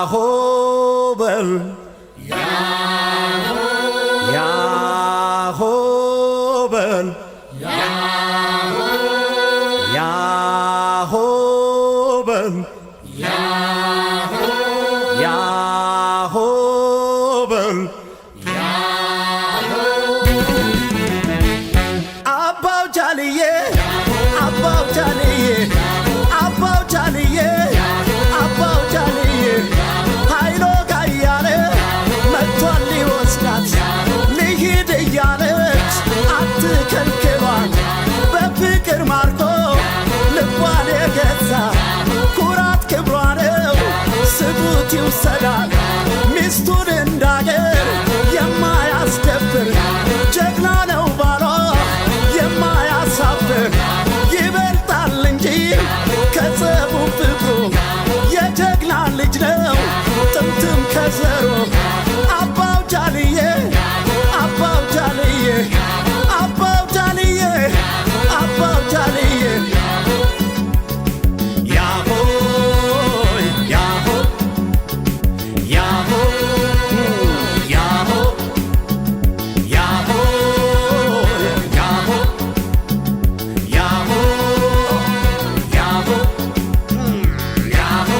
ያሆበል ያሆበል ያሆበል ያሆበል አባው ጃልዬ አባው ጃልዬ አባው ጃልዬ አባው ጃልዬ ኃይሎ ጋያለ መጥቷል ሊወስዳት ልሂድ እያለች አትከልክሏት በፍቅር ማርኮ ልቧን የገዛ ኩራት ክብሯ ነው ስጡት ይውሰዳል ሚስቱን እንዳገር የማያስደፍር ጀግና ነው ባሏ የማያሳፍር ይበልጣል እንጂ ከጸቡ ፍቅሩ የጀግና ልጅ ነው ጥምትም ከዘሮ አባው ጃልዬ አባው ጃልዬ አባው ጃልዬ አባው ጃልዬ ያሆ ያሆ ያሆ ያሆ ያሆ ያሆ ያሆ ያሆ ያሆ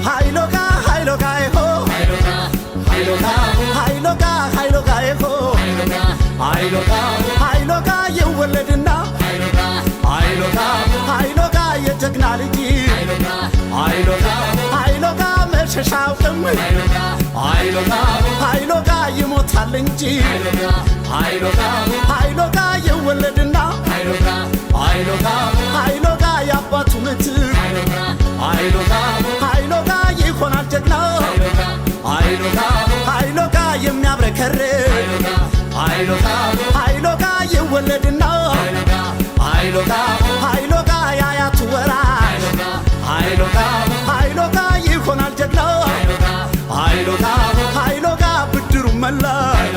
ሃይሎጋ ሃይሎጋ ይሆ ሃይሎጋ ሃይሎጋ ይሆ ሃይሎጋ ሃይሎጋ ይወለድና ሃይሎጋ ሃይሎጋ የጀግና ልጅ ሃይሎጋ ሃይሎጋ መሸሻው ጥም ሃይሎጋ ሃይሎጋ ይሞታል እንጂ ሃይሎጋ ሃይሎጋ ይወለድና ሃይሎጋ ሃይሎጋ የአባቱ ምትክ ሃይሎጋ ሃይሎጋ ይሆናል ጀግና ሃይሎጋ ሃይሎጋ የሚያብረከርክ ሃይሎጋ ሃይሎጋ ይወለድና ሃይሎጋ ሃይሎጋ ያያቱ ወራሽ ሃይሎጋ ሃይሎጋ ይሆናል ጀግና ሃይሎጋ ሃይሎጋ ብድሩ መላሽ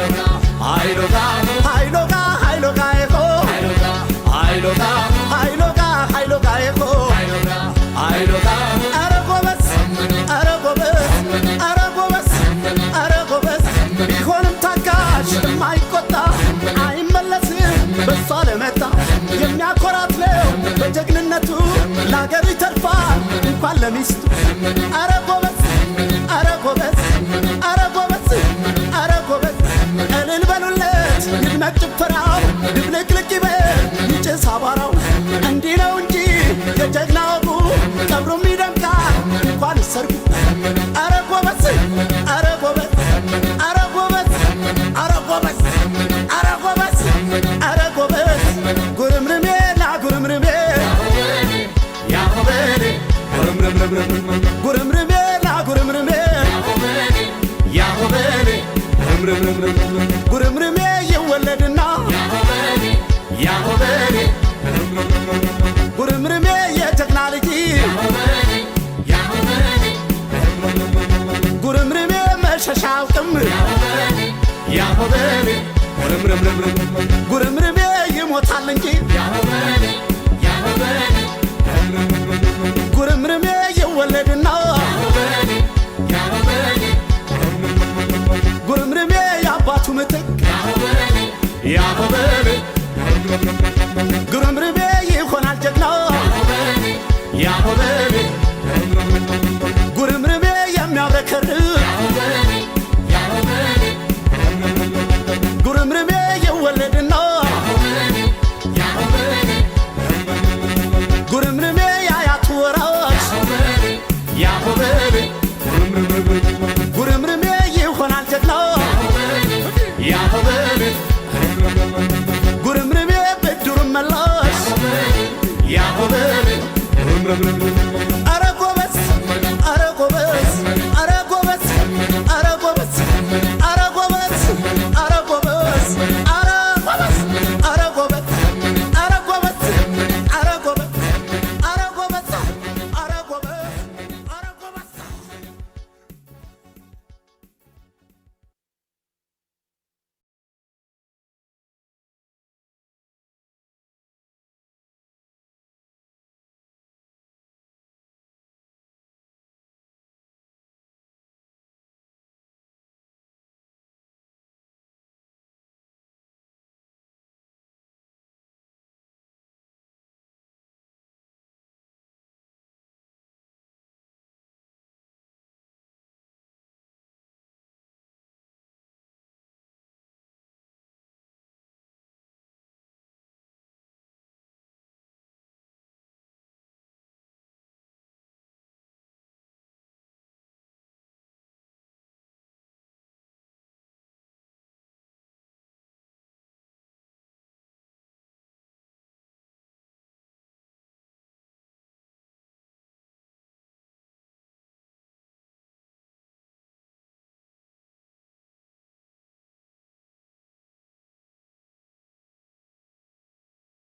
ሃይሎጋ ሃይሎጋ ሃይሎጋ ይሆ ሃይሎጋ ሃይሎጋ ሃይሎጋ ይሆ ሃይሎጋ ኧረ ጎበዝ ኧረ ጎበዝ ኧረ ጎበዝ ኧረ ጎበዝ ቢሆንም ታጋሽ የማይቆጣ አይመለስም በሷ ለመጣ የሚያኮራት ነው በጀግንነቱ ለአገሩ ይተርፋል እንኳን ለሚስቱ ኧረ ጎበዝ ኧረ ጎበዝ ኧረ ጎበዝ ኧረ ጎበዝ እልል በሉለት ይድመቅ ጭፈራው ድብልቅልቅ ይበል ይጭስ አቧራው እንዲህ ነው እንጂ የጀግና ወጉ ቀብሩም ይደምቃል እንኳን ሰርጉ ኧረ ጎበዝ ኧረ ጎበዝ ኧረ ጎበዝ ኧረ ጎበዝ ኧረ ጎበዝ ኧረ ጎበዝ ጉርምርሜ ና ጉርምርሜ ያሆበል ጉርምርሜ ና ጉርምርሜ ያሆበል ጉርምርሜ ይወለድና ያሆበል ጉርምርሜ የጀግና ልጅ ጉርምርሜ መሸሻው ጥም ያሆበል ጉርምርሜ ይሞታል እንጂ ጉርምርሜ ይወለድና ጉርምርሜ የአባቱ ምትክ ያሆበል ጉርምርሜ ይሆናል ጀግና ያሆበል ጉርምርሜ የሚያብረከርክ ጉርምርሜ ይወለድና ጉርምርሜ ያያቱ ወራሽ ያሆበል ጉርምርሜ ይሆናል ጀግና ያሆበል ጉርምርሜ ብድሩን መላሽ ያሆበል